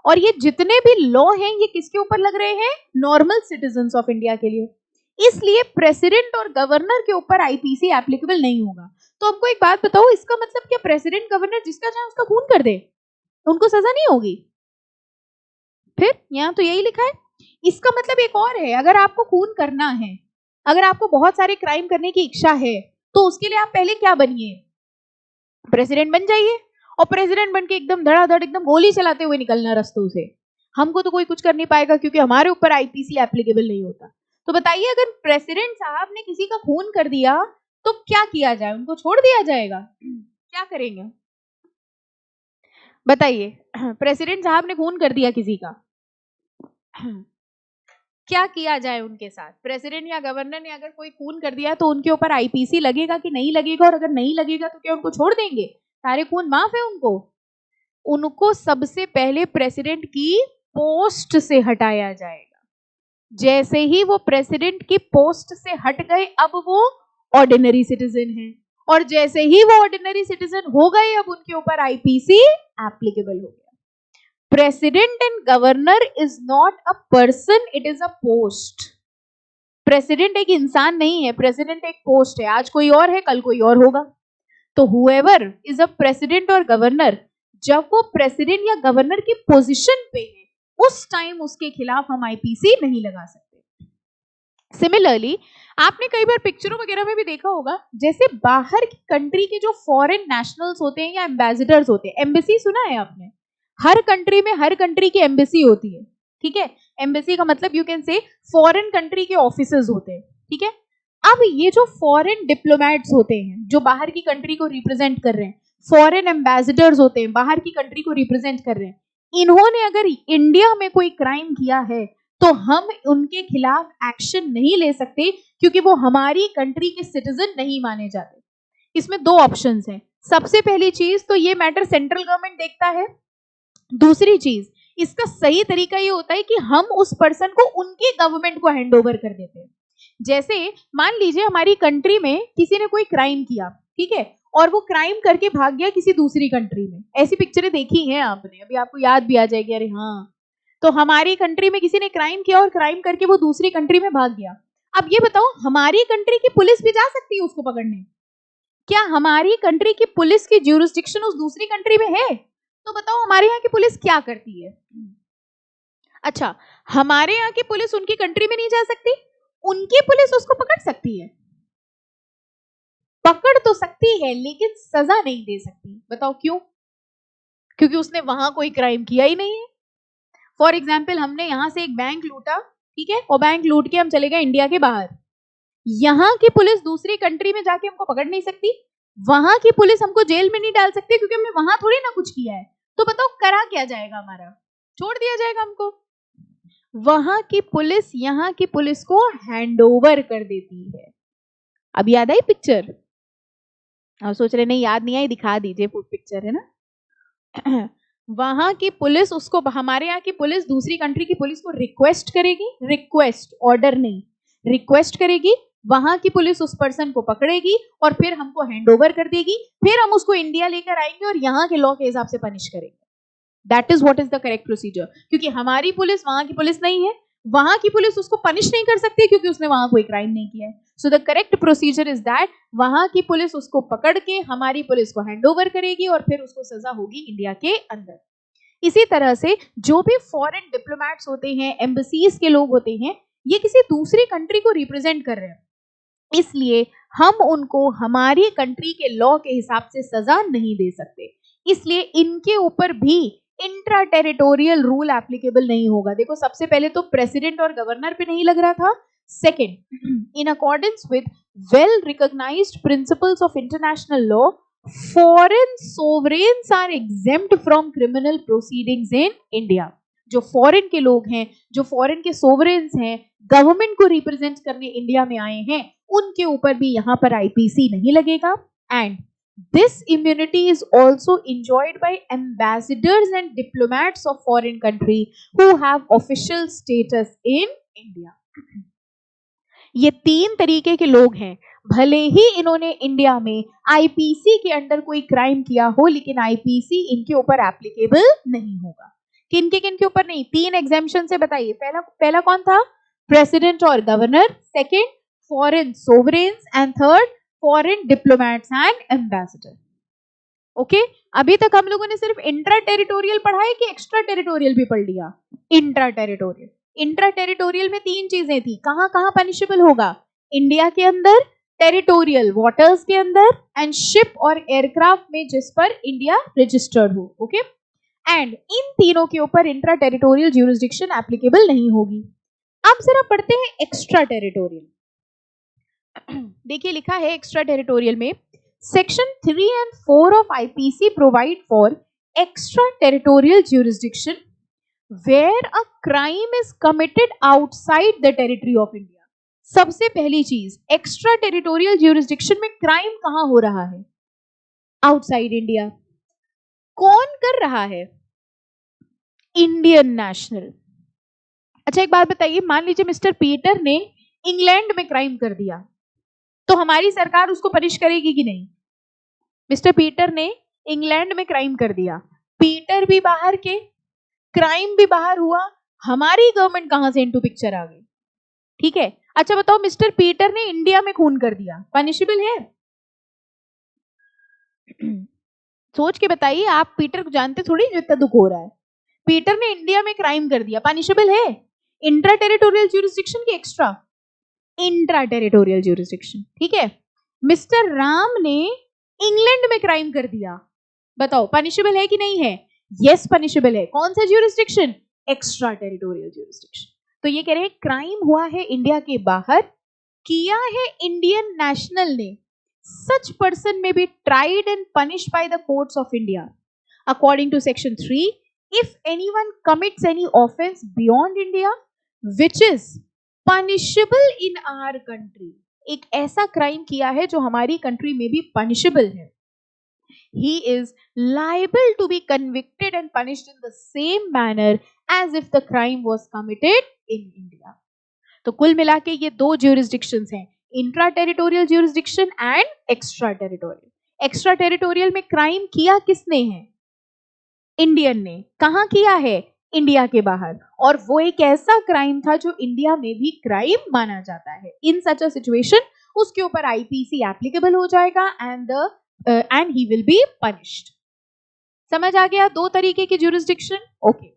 और ये जितने भी लॉ हैं ये किसके ऊपर लग रहे हैं? नॉर्मल सिटीजन्स ऑफ इंडिया के लिए। इसलिए प्रेसिडेंट और गवर्नर के ऊपर आईपीसी एप्लीकेबल नहीं होगा। तो हमको एक बात बताओ, इसका मतलब क्या प्रेसिडेंट गवर्नर जिसका चाहे उसका खून कर दे, उनको सजा नहीं होगी? फिर यहां तो यही लिखा है इसका मतलब एक और है, अगर आपको खून करना है, अगर आपको बहुत सारे क्राइम करने की इच्छा है, तो उसके लिए आप पहले क्या बनिए, प्रेसिडेंट बन जाइए, और प्रेसिडेंट बन के एकदम धड़ाधड़ एकदम गोली चलाते हुए निकलना रास्तों से। हमको तो कोई कुछ कर नहीं पाएगा क्योंकि हमारे ऊपर आईपीसी एप्लीकेबल नहीं होता। तो बताइए, अगर प्रेसिडेंट साहब ने किसी का खून कर दिया तो क्या किया जाए, उनको छोड़ दिया जाएगा? क्या करेंगे बताइए? प्रेसिडेंट साहब ने खून कर दिया किसी का, क्या किया जाए उनके साथ? प्रेसिडेंट या गवर्नर ने अगर कोई खून कर दिया तो उनके ऊपर आईपीसी लगेगा कि नहीं लगेगा? और अगर नहीं लगेगा तो क्या उनको छोड़ देंगे, सारे खून माफ है उनको? उनको सबसे पहले प्रेसिडेंट की पोस्ट से हटाया जाएगा। जैसे ही वो प्रेसिडेंट की पोस्ट से हट गए, अब वो ऑर्डिनरी सिटीजन है, और जैसे ही वो ऑर्डिनरी सिटीजन हो गए, अब उनके ऊपर आईपीसी एप्लीकेबल हो गया। President and governor is not a person, it is a post. President एक इंसान नहीं है, प्रेसिडेंट एक पोस्ट है। आज कोई और है, कल कोई और होगा। तो हुएवर इज अ प्रेसिडेंट और गवर्नर, जब वो प्रेसिडेंट या गवर्नर की पोजीशन पे है, उस टाइम उसके खिलाफ हम आईपीसी नहीं लगा सकते। सिमिलरली आपने कई बार पिक्चरों वगैरह में भी देखा होगा, जैसे बाहर की कंट्री के जो फॉरेन नेशनल्स होते हैं या एम्बेसडर्स होते हैं, एम्बेसी सुना है आपने? हर कंट्री में हर कंट्री की एम्बेसी होती है, ठीक है? एम्बेसी का मतलब you can say foreign country के ऑफिसर्स होते हैं, ठीक है? अब ये जो फॉरेन डिप्लोमेट्स होते हैं जो बाहर की कंट्री को रिप्रेजेंट कर रहे हैं, फॉरेन एम्बेसडर्स होते हैं बाहर की कंट्री को रिप्रेजेंट कर रहे हैं, इन्होंने अगर इंडिया में कोई क्राइम किया है तो हम उनके खिलाफ एक्शन नहीं ले सकते, क्योंकि वो हमारी कंट्री के सिटीजन नहीं माने जाते। इसमें दो ऑप्शंस हैं। सबसे पहली चीज तो ये मैटर सेंट्रल गवर्नमेंट देखता है। दूसरी चीज, इसका सही तरीका ये होता है कि हम उस पर्सन को उनके गवर्नमेंट को हैंड ओवर कर देते हैं। जैसे मान लीजिए हमारी कंट्री में किसी ने कोई क्राइम किया, ठीक है, और वो क्राइम करके भाग गया किसी दूसरी कंट्री में। ऐसी पिक्चरें देखी हैं आपने, अभी आपको याद भी आ जाएगी, अरे हाँ। तो हमारी कंट्री में किसी ने क्राइम किया और क्राइम करके वो दूसरी कंट्री में भाग गया। अब ये बताओ, हमारी कंट्री की पुलिस भी जा सकती है उसको पकड़ने? क्या हमारी कंट्री की पुलिस की ज्यूरिसडिक्शन उस दूसरी कंट्री में है? तो बताओ हमारे यहाँ की पुलिस क्या करती है? अच्छा, हमारे यहाँ की पुलिस उनकी कंट्री में नहीं जा सकती, उनकी पुलिस उसको पकड़ सकती है? पकड़ तो सकती है लेकिन सजा नहीं दे सकती। बताओ क्यों? क्योंकि उसने वहां कोई क्राइम किया ही नहीं है। फॉर एग्जाम्पल, हमने यहां से एक बैंक लूटा, ठीक है, और बैंक लूट के हम चले गए इंडिया के बाहर। यहाँ की पुलिस दूसरी कंट्री में जाके हमको पकड़ नहीं सकती, वहां की पुलिस हमको जेल में नहीं डाल सकती, क्योंकि हमने वहां थोड़ी ना कुछ किया है। तो बताओ करा क्या जाएगा हमारा? छोड़ दिया जाएगा हमको। वहां की पुलिस यहाँ की पुलिस को हैंड ओवर कर देती है। अब याद आई पिक्चर? और सोच रहे नहीं याद नहीं आई, दिखा दीजिए, पिक्चर है ना। वहां की पुलिस उसको, हमारे यहाँ की पुलिस दूसरी कंट्री की पुलिस को रिक्वेस्ट करेगी, रिक्वेस्ट, ऑर्डर नहीं, रिक्वेस्ट करेगी, वहां की पुलिस उस पर्सन को पकड़ेगी और फिर हमको हैंड ओवर कर देगी, फिर हम उसको इंडिया लेकर आएंगे और यहाँ के लॉ के हिसाब से पनिश करेंगे। That is what is the correct procedure, क्योंकि हमारी पुलिस वहां की पुलिस नहीं है, वहां की पुलिस उसको पनिश नहीं कर सकती क्योंकि उसने वहां कोई क्राइम नहीं किया है। So the correct procedure is that वहां की पुलिस उसको पकड़ के हमारी पुलिस को हैंड ओवर करेगी और फिर उसको सजा होगी इंडिया के अंदर। इसी तरह से जो भी फॉरेन डिप्लोमेट्स होते हैं, एम्बेसीज के लोग होते हैं, ये किसी दूसरी कंट्री को रिप्रेजेंट कर रहे हैं, इसलिए हम उनको हमारी कंट्री के लॉ के हिसाब से सजा नहीं दे सकते, इसलिए इनके ऊपर भी इंट्रा टेरिटोरियल रूल एप्लीकेबल नहीं होगा। देखो, सबसे पहले तो प्रेसिडेंट और गवर्नर पे नहीं लग रहा था। Second, in accordance with well recognised principles of international law, foreign sovereigns are exempt from criminal proceedings in India. जो फॉरेन के लोग हैं, जो फॉरेन के सोवरेन्स हैं, गवर्नमेंट को रिप्रेजेंट करने इंडिया में आए हैं, उनके ऊपर भी यहाँ पर आईपीसी नहीं लगेगा। And this immunity is also enjoyed by ambassadors and diplomats of foreign country who have official status in India. ये तीन तरीके के लोग हैं, भले ही इन्होंने इंडिया में आईपीसी के अंडर कोई क्राइम किया हो, लेकिन आईपीसी इनके ऊपर एप्लीकेबल नहीं होगा। किनके ऊपर नहीं? तीन एग्जेम्पशन से बताइए। पहला कौन था? प्रेसिडेंट और governor, second foreign sovereigns, and third foreign diplomats and ambassador. Okay, अभी तक हम लोगों ने सिर्फ इंट्रा टेरिटोरियल पढ़ा है कि एक्स्ट्रा टेरिटोरियल भी पढ़ लिया? Intra territorial. इंट्रा टेरिटोरियल में 3 चीजें थी, कहां कहां पनिशेबल होगा, इंडिया के अंदर, टेरिटोरियल वाटर्स के अंदर, एंड शिप और एयरक्राफ्ट में जिस पर इंडिया रजिस्टर्ड हो, ओके। एंड इन तीनों के ऊपर इंट्रा टेरिटोरियल ज्यूरिसडिक्शन एप्लीकेबल नहीं होगी। अब जरा पढ़ते हैं एक्स्ट्रा टेरिटोरियल। देखिए लिखा है एक्स्ट्रा टेरिटोरियल में, section 3 and 4 of IPC provide for extra territorial jurisdiction where a crime is committed outside the territory of India. सबसे पहली चीज, एक्स्ट्रा टेरिटोरियल ज्यूरिसडिक्शन में क्राइम कहां हो रहा है, आउटसाइड इंडिया। कौन कर रहा है, इंडियन नेशनल। अच्छा एक बात बताइए, मान लीजिए मिस्टर पीटर ने इंग्लैंड में क्राइम कर दिया, तो हमारी सरकार उसको पनिश करेगी कि नहीं। मिस्टर पीटर ने इंग्लैंड में क्राइम कर दिया, पीटर भी बाहर के, क्राइम भी बाहर हुआ, हमारी गवर्नमेंट कहां से इनटू पिक्चर आ गई, ठीक है। अच्छा बताओ, मिस्टर पीटर ने इंडिया में खून कर दिया, पनिशेबल है। सोच के बताइए, आप पीटर को जानते थोड़ी जो इतना दुख हो रहा है। पीटर ने इंडिया में क्राइम कर दिया, पनिशेबल है। इंट्रा टेरिटोरियल ज्यूरिसडिक्शन की एक्स्ट्रा, इंट्रा टेरिटोरियल ज्यूरिसडिक्शन, ठीक है। मिस्टर राम ने इंग्लैंड में क्राइम कर दिया, बताओ पनिशेबल है कि नहीं है, यस पनिशेबल है। कौन सा ज्यूरिसडिक्शन, एक्स्ट्रा टेरिटोरियल ज्यूरिसडिक्शन। तो ये कह रहे हैं क्राइम हुआ है इंडिया के बाहर, किया है इंडियन नेशनल ने, such person may be tried and punished by the courts of India according to section 3 if anyone commits any offense beyond India which is punishable in our country। एक ऐसा crime किया है जो हमारी country में भी punishable है, he is liable to be convicted and punished in the same manner as if the crime was committed in India। तो कुल मिला के ये दो ज्यूरिसडिक्शंस हैं, intra territorial jurisdiction and extra territorial. Extra territorial में क्राइम किया किसने है, इंडियन ने, कहां किया है, इंडिया के बाहर, और वो एक ऐसा क्राइम था जो इंडिया में भी क्राइम माना जाता है। इन सच अ सिचुएशन उसके ऊपर आईपीसी एप्लीकेबल हो जाएगा and he will be punished. समझ आ गया, दो तरीके की ज्यूरिसडिक्शन, ओके।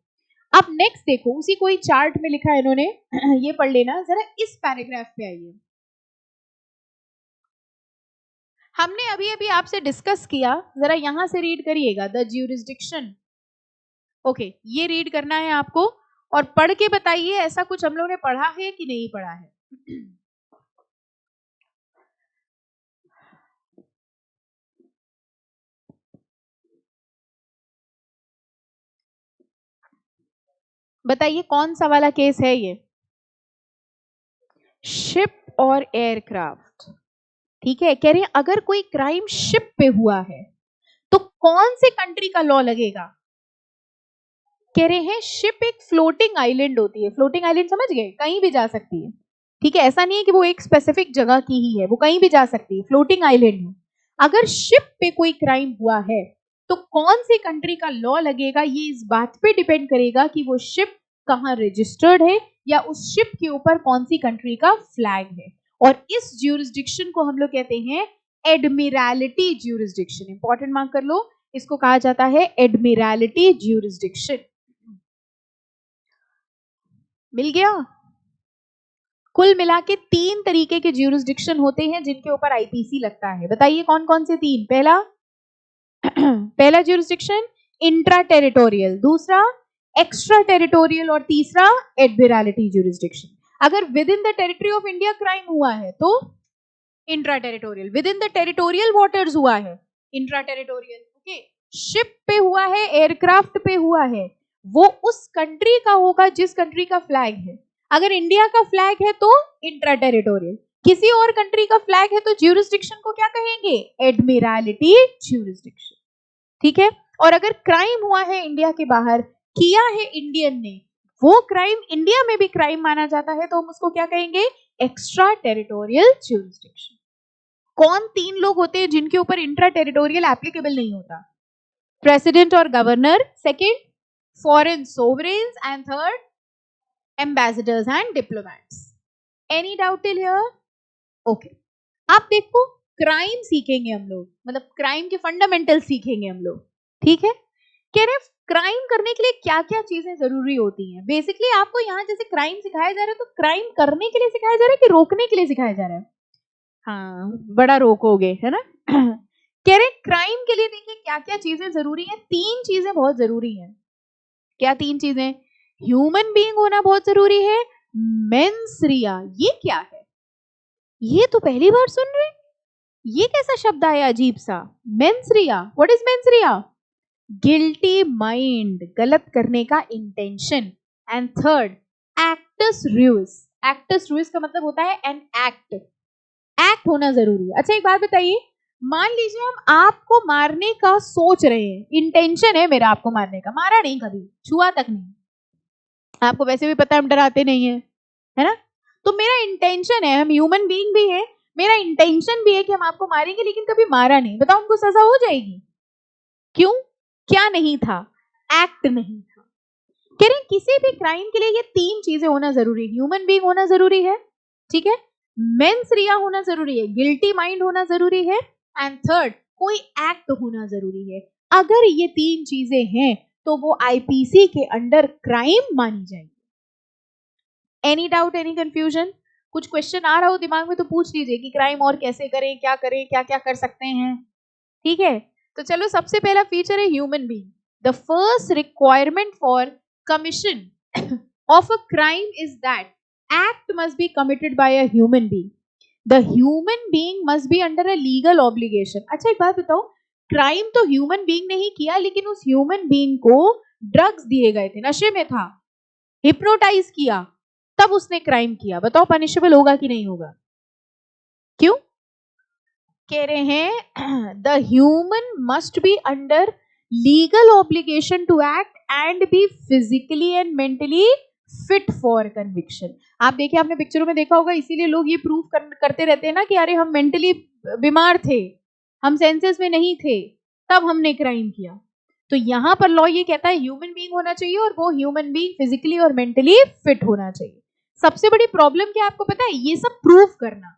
अब नेक्स्ट देखो, उसी कोई चार्ट में लिखा है इन्होंने, ये पढ़ लेना जरा, इस पैराग्राफ पे आइए। हमने अभी अभी आपसे डिस्कस किया, जरा यहां से रीड करिएगा, द ज्यूरिसडिक्शन, ओके, ये रीड करना है आपको और पढ़ के बताइए ऐसा कुछ हम लोगों ने पढ़ा है कि नहीं पढ़ा है। बताइए कौन सा वाला केस है ये, शिप और एयरक्राफ्ट, ठीक है। कह रहे हैं अगर कोई क्राइम शिप पे हुआ है तो कौन से कंट्री का लॉ लगेगा। कह रहे हैं शिप एक फ्लोटिंग आइलैंड होती है, फ्लोटिंग आइलैंड समझ गए, कहीं भी जा सकती है, ठीक है। ऐसा नहीं है कि वो एक स्पेसिफिक जगह की ही है, वो कहीं भी जा सकती है, फ्लोटिंग आइलैंड है। अगर शिप पे कोई क्राइम हुआ है तो कौन सी कंट्री का लॉ लगेगा, ये इस बात पे डिपेंड करेगा कि वो शिप कहाँ रजिस्टर्ड है या उस शिप के ऊपर कौन सी कंट्री का फ्लैग है। और इस ज्यूरिसडिक्शन को हम लोग कहते हैं एडमिरलिटी ज्यूरिसडिक्शन। इंपॉर्टेंट मार्क कर लो, इसको कहा जाता है एडमिरलिटी ज्यूरिसडिक्शन। मिल गया। कुल मिला के 3 तरीके के ज्यूरिसडिक्शन होते हैं जिनके ऊपर आईपीसी लगता है। बताइए कौन कौन से 3। पहला ज्यूरिसडिक्शन इंट्रा टेरिटोरियल, दूसरा एक्स्ट्रा टेरिटोरियल और तीसरा एडमिरलिटी ज्यूरिसडिक्शन। अगर with in the territory of India crime हुआ है तो intra territorial, within the territorial waters हुआ है इंट्रा टेरिटोरियल, ओके। शिप पे हुआ है, एयरक्राफ्ट पे हुआ है, वो उस कंट्री का होगा जिस कंट्री का फ्लैग है। अगर इंडिया का फ्लैग है तो इंट्रा टेरिटोरियल, किसी और कंट्री का फ्लैग है तो ज्यूरिसडिक्शन को क्या कहेंगे, एडमिरलिटी ज्यूरिसडिक्शन, ठीक है। और अगर क्राइम हुआ है इंडिया के बाहर, किया है इंडियन ने, वो क्राइम इंडिया में भी क्राइम माना जाता है तो हम उसको क्या कहेंगे, एक्स्ट्रा टेरिटोरियल ज्यूरिसडिक्शन। कौन 3 लोग होते हैं जिनके ऊपर इंट्रा टेरिटोरियल एप्लीकेबल नहीं होता, प्रेसिडेंट और governor, second foreign sovereigns, and third ambassadors and diplomats. Any doubt till here, okay. आप देखो क्राइम सीखेंगे हम लोग, मतलब क्राइम के फंडामेंटल सीखेंगे हम लोग, ठीक है। कह रहे क्राइम करने के लिए क्या क्या चीजें जरूरी होती हैं। बेसिकली आपको यहाँ जैसे क्राइम सिखाया जा रहा है तो क्राइम करने के लिए सिखाया जा रहा है कि रोकने के लिए सिखाया जा रहा है? हाँ, बड़ा रोकोगे, है ना। कह रहे क्राइम के लिए देखिए क्या क्या चीजें जरूरी है। 3 चीजें बहुत जरूरी हैं। क्या 3 चीजें? ह्यूमन बीइंग होना बहुत जरूरी है, मेंस रिया, ये क्या है? ये तो पहली बार सुन रहे, ये कैसा शब्द आया अजीब सा, mens rea. What is mens rea? Guilty mind, गलत करने का intention. And third, actus reus. Actus reus का मतलब होता है एन एक्ट, एक्ट होना जरूरी है। अच्छा एक बात बताइए, मान लीजिए हम आपको मारने का सोच रहे हैं, इंटेंशन है मेरा आपको मारने का, मारा नहीं कभी, छुआ तक नहीं, आपको वैसे भी पता है हम डराते नहीं है ना, तो मेरा इंटेंशन है, हम ह्यूमन बीइंग भी है, मेरा इंटेंशन भी है कि हम आपको मारेंगे, लेकिन कभी मारा नहीं, बताओ हमको सजा हो जाएगी? क्यों? क्या नहीं था? एक्ट नहीं था। कह रहे किसी भी क्राइम के लिए ये 3 चीजें होना जरूरी है। ह्यूमन बीइंग होना जरूरी है, ठीक है, मेंस रिया होना जरूरी है, गिल्टी माइंड होना जरूरी है, एंड थर्ड कोई एक्ट होना जरूरी है। अगर ये 3 चीजें हैं तो वो आईपीसी के अंडर क्राइम मानी जाएगी। Any doubt, any confusion? कुछ क्वेश्चन आ रहा हो दिमाग में तो पूछ लीजिए कि क्राइम और कैसे करें, क्या करें, क्या क्या कर सकते हैं, ठीक है। तो चलो, सबसे पहला फीचर है human being. The first requirement for commission of a crime is that act must be committed by a human being. The human being must be under a legal obligation. अच्छा एक बात बताओ, क्राइम तो human being ने ही किया, लेकिन उस human being को ड्रग्स दिए गए थे, नशे में था, हिप्नोटाइज किया, तब उसने क्राइम किया, बताओ पनिशेबल होगा कि नहीं होगा? क्यों? कह रहे हैं the human must be under legal obligation to act and be physically and mentally fit for conviction. आप देखिए, आपने पिक्चरों में देखा होगा, इसीलिए लोग ये प्रूफ करते रहते हैं ना कि अरे हम मेंटली बीमार थे, हम सेंसेस में नहीं थे, तब हमने क्राइम किया। तो यहाँ पर लॉ ये कहता है ह्यूमन बीइंग होना चाहिए, और वो ह्यूमन बीइंग फिजिकली और मेंटली फिट होना चाहिए। सबसे बड़ी प्रॉब्लम क्या आपको पता है? ये सब प्रूफ करना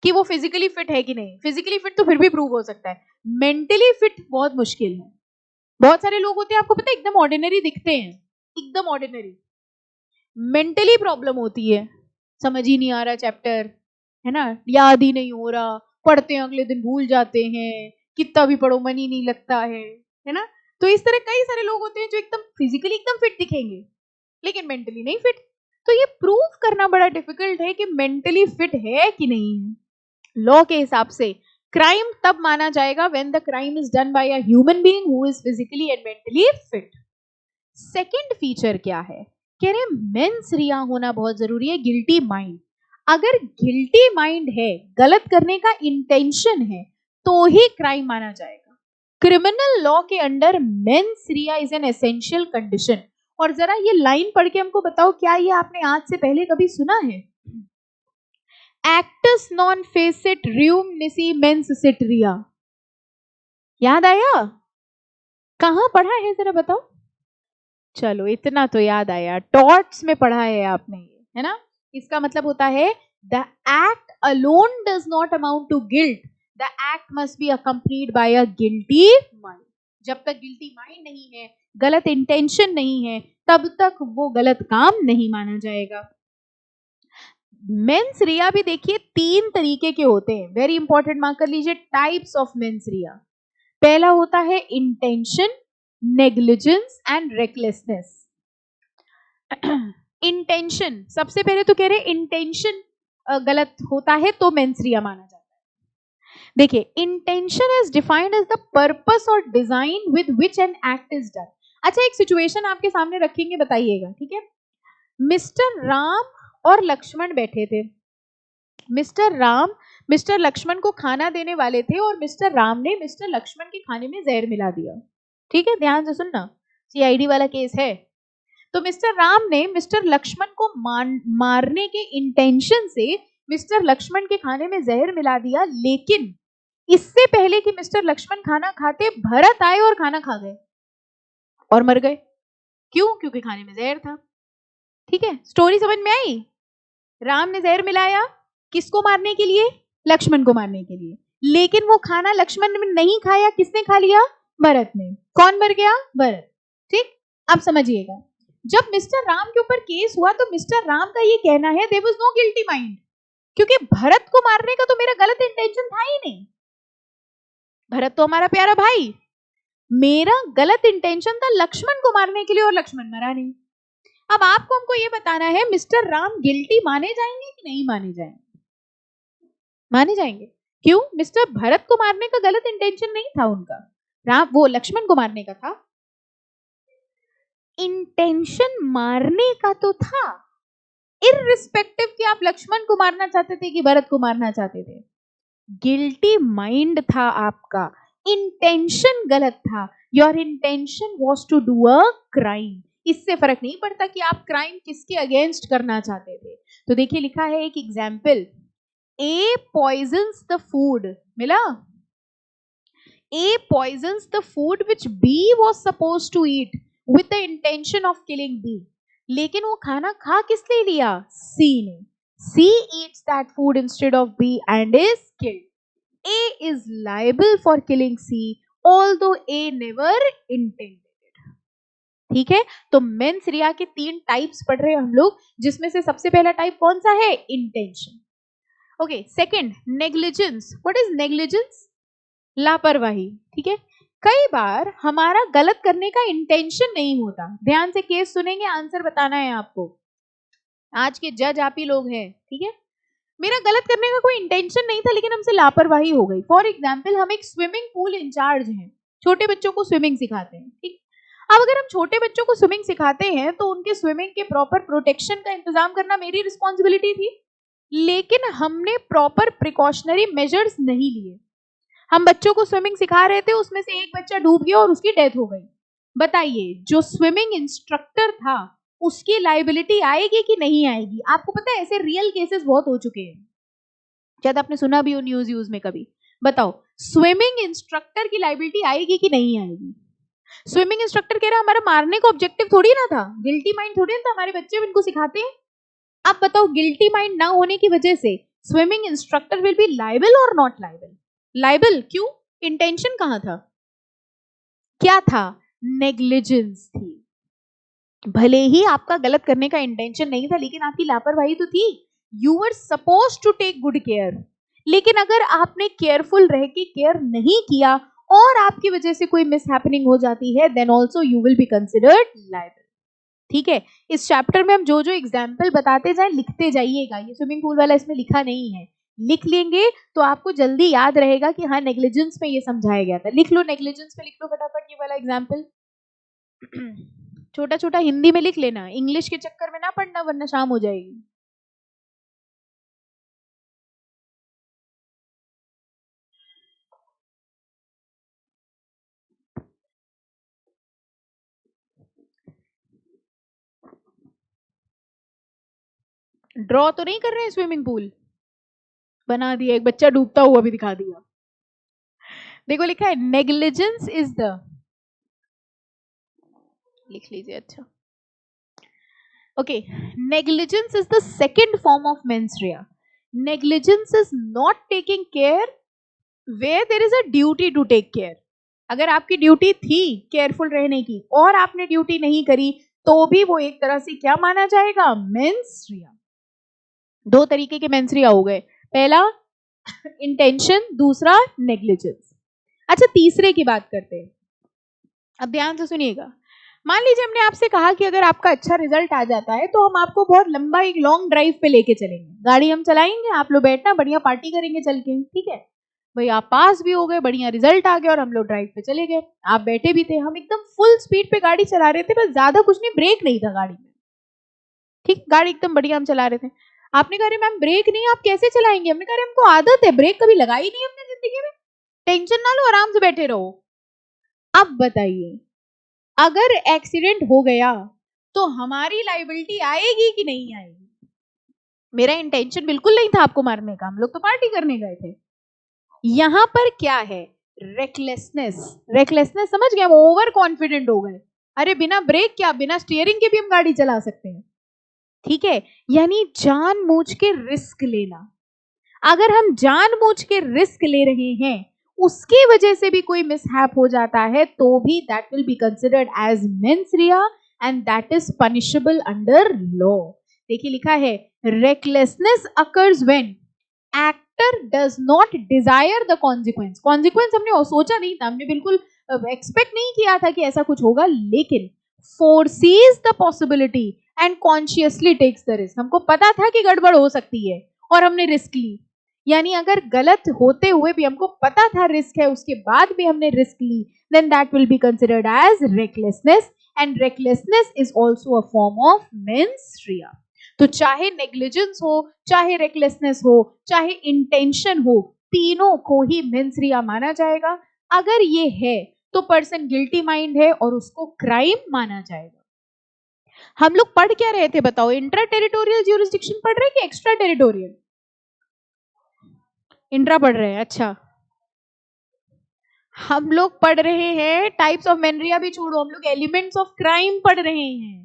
कि वो फिजिकली फिट है कि नहीं। फिजिकली फिट तो फिर भी प्रूव हो सकता है, मेंटली फिट बहुत मुश्किल है। बहुत सारे लोग होते हैं, आपको पता है, एकदम ऑर्डिनरी दिखते हैं, एकदम ऑर्डिनरी, मेंटली प्रॉब्लम होती है, समझ ही नहीं आ रहा चैप्टर, है ना, याद ही नहीं हो रहा, पढ़ते हैं अगले दिन भूल जाते हैं, कितना भी पढ़ो मन ही नहीं लगता है ना। तो इस तरह कई सारे लोग होते हैं जो एकदम फिजिकली एकदम फिट दिखेंगे लेकिन मेंटली नहीं फिट। तो ये प्रूफ करना बड़ा डिफिकल्ट है कि मेंटली फिट है कि नहीं है। लॉ के हिसाब से क्राइम तब माना जाएगा when the crime is done by a human being who is physically and mentally fit. Second feature क्या है? कह रहे मेंस रिया होना बहुत जरूरी है, गिल्टी माइंड। अगर गिल्टी माइंड है, गलत करने का इंटेंशन है, तो ही क्राइम माना जाएगा। क्रिमिनल लॉ के under mains Riya is an essential condition. और जरा ये लाइन पढ़ के हमको बताओ, क्या ये आपने आज से पहले कभी सुना है? Actus non facit reum nisi mens sit rea, याद आया? कहां पढ़ा है जरा बताओ। चलो इतना तो याद आया, टॉट्स में पढ़ा है आपने, है ना। इसका मतलब होता है the act alone does not amount to guilt, the act must be accompanied by a guilty mind. जब तक गिल्टी माइंड नहीं है, गलत इंटेंशन नहीं है, तब तक वो गलत काम नहीं माना जाएगा। मेंस रिया भी देखिए 3 तरीके के होते हैं, वेरी इंपॉर्टेंट, मार्क कर लीजिए, टाइप्स ऑफ मेंस रिया। पहला होता है intention, negligence and recklessness. Intention, सबसे पहले तो कह रहे इंटेंशन गलत होता है तो मेंस रिया माना जाता है। देखिए, intention is defined as the purpose और design with which an act is done. अच्छा एक सिचुएशन आपके सामने रखेंगे, बताइएगा, ठीक है। मिस्टर राम और लक्ष्मण बैठे थे। मिस्टर राम मिस्टर लक्ष्मण को खाना देने वाले थे और मिस्टर राम ने मिस्टर लक्ष्मण के खाने में जहर मिला दिया, ठीक है, ध्यान से सुनना, सीआईडी वाला केस है। तो मिस्टर राम ने मिस्टर लक्ष्मण को मारने के इंटेंशन से मिस्टर लक्ष्मण के खाने में जहर मिला दिया, लेकिन इससे पहले कि मिस्टर लक्ष्मण खाना खाते, भरत आए और खाना खा गए और मर गए। क्यों? क्योंकि खाने में जहर था। ठीक है, स्टोरी समझ में आई? राम ने जहर मिलाया किसको मारने के लिए? लक्ष्मण को मारने के लिए, लेकिन वो खाना लक्ष्मण ने नहीं खाया, किसने खा लिया? भरत ने। कौन मर गया? भरत। ठीक, अब समझिएगा, जब मिस्टर राम के ऊपर केस हुआ तो मिस्टर राम का ये कहना है there was no guilty mind, क्योंकि भरत को मारने का तो मेरा गलत इंटेंशन था ही नहीं। भरत तो हमारा प्यारा भाई, मेरा गलत इंटेंशन था लक्ष्मण को मारने के लिए और लक्ष्मण मरा नहीं। अब आपको हमको ये बताना है मिस्टर राम गिल्टी माने जाएंगे कि नहीं माने जाएंगे? माने जाएंगे। क्यों? मिस्टर भरत को मारने का गलत इंटेंशन नहीं था उनका, राम वो लक्ष्मण को मारने का था। इंटेंशन मारने का तो था, इररिस्पेक्टिव कि आप लक्ष्मण को मारना चाहते थे कि भरत को मारना चाहते थे। गिल्टी माइंड था आपका, इंटेंशन गलत था। Your intention was to do a crime. इससे फर्क नहीं पड़ता कि आप क्राइम किसके अगेंस्ट करना चाहते थे। तो देखिए लिखा है एक example, A poisons the food, मिला? A poisons the food which B was suppose to eat with the intention of killing B. लेकिन वो खाना खा किस लिए लिया? सी ने। C eats that food instead of B and is killed. A is liable for killing C, although A never intended it. ठीक है, तो मेंस रिया के 3 टाइप्स पढ़ रहे हैं हम लोग, जिसमें से सबसे पहला टाइप कौन सा है? Intention. Okay, second negligence. What is negligence? लापरवाही। ठीक है, कई बार हमारा गलत करने का इंटेंशन नहीं होता। ध्यान से केस सुनेंगे, आंसर बताना है आपको। आज के जज आप ही लोग हैं, ठीक है? मेरा गलत करने का कोई इंटेंशन नहीं था, लेकिन हमसे लापरवाही हो गई। फॉर एग्जाम्पल, हम एक स्विमिंग पूल इंचार्ज हैं, छोटे बच्चों को स्विमिंग सिखाते हैं, ठीक? अब अगर हम छोटे बच्चों को स्विमिंग सिखाते हैं तो उनके स्विमिंग के प्रॉपर प्रोटेक्शन का इंतजाम करना मेरी रिस्पॉन्सिबिलिटी थी, लेकिन हमने प्रॉपर प्रिकॉशनरी मेजर्स नहीं लिए। हम बच्चों को स्विमिंग सिखा रहे थे, उसमें से एक बच्चा डूब गया और उसकी डेथ हो गई। बताइए, जो स्विमिंग इंस्ट्रक्टर था उसकी लाइबिलिटी आएगी कि नहीं आएगी? आपको पता है ऐसे रियल केसेस बहुत हो चुके हैं, शायद आपने सुना भी हो न्यूज में कभी। बताओ, स्विमिंग इंस्ट्रक्टर की लाइबिलिटी आएगी कि नहीं आएगी? स्विमिंग इंस्ट्रक्टर कह रहा हमारा मारने का ऑब्जेक्टिव थोड़ी ना था, गिल्टी माइंड थोड़ी ना था, हमारे बच्चे इनको सिखाते हैं। अब बताओ, गिल्टी माइंड ना होने की वजह से swimming instructor will be liable और नॉट लाइबल? लाइबल। क्यों? इंटेंशन कहां था? क्या था? नेग्लिजेंस थी। भले ही आपका गलत करने का इंटेंशन नहीं था, लेकिन आपकी लापरवाही तो थी। You were suppose to take good care, लेकिन अगर आपने केयरफुल रह के केयर नहीं किया और आपकी वजह से कोई मिस हैपनिंग हो जाती है, then also you will be considered liable. ठीक है, इस चैप्टर में हम जो जो एग्जाम्पल बताते जाए लिखते जाइएगा। ये स्विमिंग पूल वाला इसमें लिखा नहीं है, लिख लेंगे तो आपको जल्दी याद रहेगा कि हाँ नेग्लिजेंस में ये समझाया गया था। लिख लो, नेग्लिजेंस में लिख लो फटाफट ये वाला एग्जाम्पल। छोटा छोटा हिंदी में लिख लेना, इंग्लिश के चक्कर में ना पढ़ना वरना शाम हो जाएगी। ड्रॉ तो नहीं कर रहे हैं, स्विमिंग पूल बना दिया, एक बच्चा डूबता हुआ भी दिखा दिया। देखो लिखा है नेग्लिजेंस इज द, लिख लीजिए। अच्छा, okay, negligence is the second form of mens rea. Negligence is not taking care where there is a duty to take care. अगर आपकी ड्यूटी थी केयरफुल रहने की और आपने ड्यूटी नहीं करी, तो भी वो एक तरह से क्या माना जाएगा? मेंस्ट्रुआ। दो तरीके के मेंस्ट्रुआ हो गए, पहला इंटेंशन, दूसरा नेग्लिजेंस। अच्छा, तीसरे की बात करते हैं। अब ध्यान से सुनिएगा। मान लीजिए हमने आपसे कहा कि अगर आपका अच्छा रिजल्ट आ जाता है तो हम आपको बहुत लंबा एक लॉन्ग ड्राइव पे लेके चलेंगे, गाड़ी हम चलाएंगे, आप लोग बैठना, बढ़िया पार्टी करेंगे चल के। ठीक है भाई, आप पास भी हो गए, बढ़िया रिजल्ट आ गया और हम लोग ड्राइव पे चले गए। आप बैठे भी थे, हम एकदम फुल स्पीड पे गाड़ी चला रहे थे, बस ज्यादा कुछ नहीं, ब्रेक नहीं था गाड़ी में। ठीक, गाड़ी एकदम बढ़िया हम चला रहे थे। आपने कहा मैम ब्रेक नहीं, आप कैसे चलाएंगे? हमने कहा हमको आदत है, ब्रेक कभी लगाई नहीं हमने जिंदगी में, टेंशन ना लो, आराम से बैठे रहो। अब बताइए, अगर एक्सीडेंट हो गया तो हमारी लाइबिलिटी आएगी कि नहीं आएगी? मेरा इंटेंशन बिल्कुल नहीं था आपको मारने का, हम लोग तो पार्टी करने गए थे। यहां पर क्या है? रेकलेसनेस। रेकलेसनेस समझ गए? हम ओवर कॉन्फिडेंट हो गए, अरे बिना ब्रेक क्या, बिना स्टीयरिंग के भी हम गाड़ी चला सकते हैं। ठीक है, यानी जानबूझ के रिस्क लेना। अगर हम जानबूझ के रिस्क ले रहे हैं उसकी वजह से भी कोई मिसहैप हो जाता है तो भी that will be considered as mens rea and that is punishable under law. देखिए लिखा है recklessness occurs when actor does not desire the consequence. Consequence हमने सोचा नहीं था, हमने बिल्कुल एक्सपेक्ट नहीं किया था कि ऐसा कुछ होगा, लेकिन foresees the possibility and consciously takes the risk. हमको पता था कि गड़बड़ हो सकती है और हमने रिस्क ली। यानी अगर गलत होते हुए भी हमको पता था रिस्क है, उसके बाद भी हमने रिस्क ली, then that will be considered as recklessness and recklessness is also a form of mens rea. तो चाहे नेग्लिजेंस हो, चाहे रेकलेसनेस हो, चाहे इंटेंशन हो, तीनों को ही मेंस रिया माना जाएगा। अगर ये है तो पर्सन गिल्टी माइंड है और उसको क्राइम माना जाएगा। हम लोग पढ़ क्या रहे थे बताओ? इंट्रा टेरिटोरियल ज्यूरिसडिक्शन पढ़ रहे कि एक्स्ट्रा टेरिटोरियल? इंट्रा पढ़ रहे हैं, अच्छा। हम लोग पढ़ रहे हैं टाइप्स ऑफ मेंस रिया भी छोड़ो, हम लोग एलिमेंट्स ऑफ क्राइम पढ़ रहे हैं।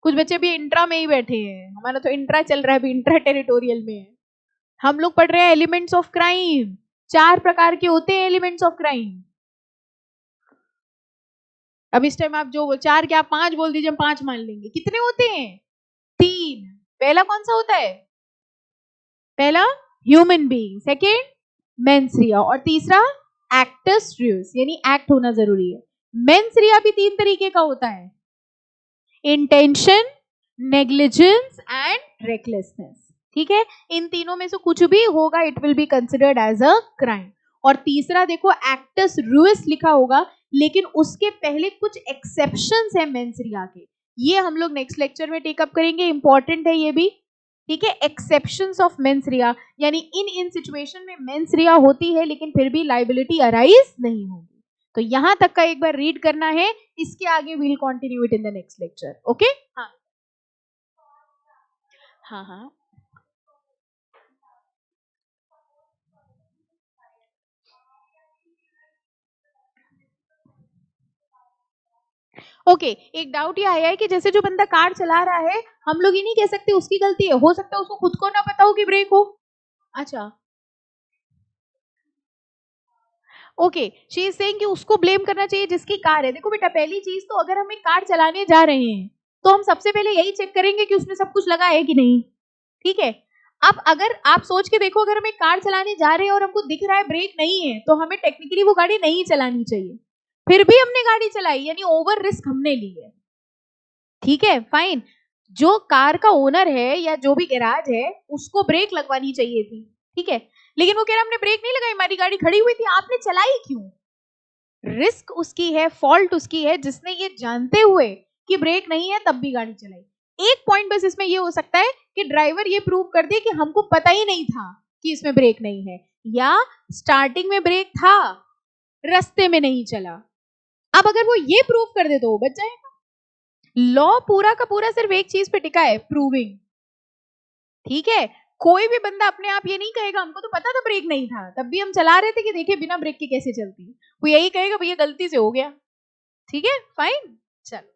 कुछ बच्चे भी इंट्रा में ही बैठे हैं, हमारा तो इंट्रा चल रहा है, अभी इंट्रा टेरिटोरियल में है। हम लोग पढ़ रहे हैं एलिमेंट्स ऑफ क्राइम। 4 प्रकार के होते हैं एलिमेंट्स ऑफ क्राइम। अब इस टाइम आप जो 4 क्या 5 बोल दीजिए, हम 5 मान लेंगे। कितने होते हैं? 3। पहला कौन सा होता है? पहला ह्यूमन बीइंग, सेकेंड मेंस रिया, और तीसरा एक्टस रियस, यानी एक्ट होना जरूरी है। मेंस रिया भी 3 तरीके का होता है, इंटेंशन, नेग्लिजेंस एंड रेकलेसनेस। ठीक है, इन तीनों में से कुछ भी होगा, it will be considered as a crime. और तीसरा देखो एक्टस रियस लिखा होगा, लेकिन उसके पहले कुछ एक्सेप्शंस है मेंस रिया के, ये हम लोग नेक्स्ट लेक्चर में टेकअप करेंगे, इंपॉर्टेंट है ये भी। ठीक है, एक्सेप्शंस ऑफ मेंस रिया, यानी इन सिचुएशन में मेंस रिया होती है लेकिन फिर भी लाइबिलिटी अराइज नहीं होगी। तो यहां तक का एक बार रीड करना है, इसके आगे we'll continue it in the next lecture. Okay, हाँ हाँ हाँ। ओके, एक डाउट ये आया है कि जैसे जो बंदा कार चला रहा है, हम लोग ये नहीं कह सकते उसकी गलती है, हो सकता है उसको खुद को ना पता हो कि ब्रेक हो। अच्छा, ओके, शी इज सेइंग कि उसको ब्लेम करना चाहिए जिसकी कार है। देखो बेटा, पहली चीज तो अगर हम एक कार चलाने जा रहे हैं तो हम सबसे पहले यही चेक करेंगे कि उसने सब कुछ लगा है कि नहीं। ठीक है, अब अगर आप सोच के देखो, अगर हम एक कार चलाने जा रहे हैं और हमको दिख रहा है ब्रेक नहीं है, तो हमें टेक्निकली वो गाड़ी नहीं चलानी चाहिए, फिर भी हमने गाड़ी चलाई, यानी ओवर रिस्क हमने ली है। ठीक है, फाइन। जो कार का ओनर है या जो भी गैराज है, उसको ब्रेक लगवानी चाहिए थी। ठीक है, लेकिन वो कह रहा हमने ब्रेक नहीं लगाई, हमारी गाड़ी खड़ी हुई थी, आपने चलाई क्यों? रिस्क उसकी है, फॉल्ट उसकी है, जिसने ये जानते हुए कि ब्रेक नहीं है तब भी गाड़ी चलाई। एक पॉइंट बस इसमें ये हो सकता है कि ड्राइवर ये प्रूव कर दे कि हमको पता ही नहीं था कि इसमें ब्रेक नहीं है, या स्टार्टिंग में ब्रेक था, रास्ते में नहीं चला। अब अगर वो ये प्रूव कर दे तो वो बच जाएगा। लॉ पूरा का पूरा सिर्फ एक चीज पे टिका है, प्रूविंग। ठीक है, कोई भी बंदा अपने आप ये नहीं कहेगा हमको तो पता था ब्रेक नहीं था, तब भी हम चला रहे थे कि देखिए बिना ब्रेक के कैसे चलती है, वो यही कहेगा भैया गलती से हो गया। ठीक है, फाइन, चलो।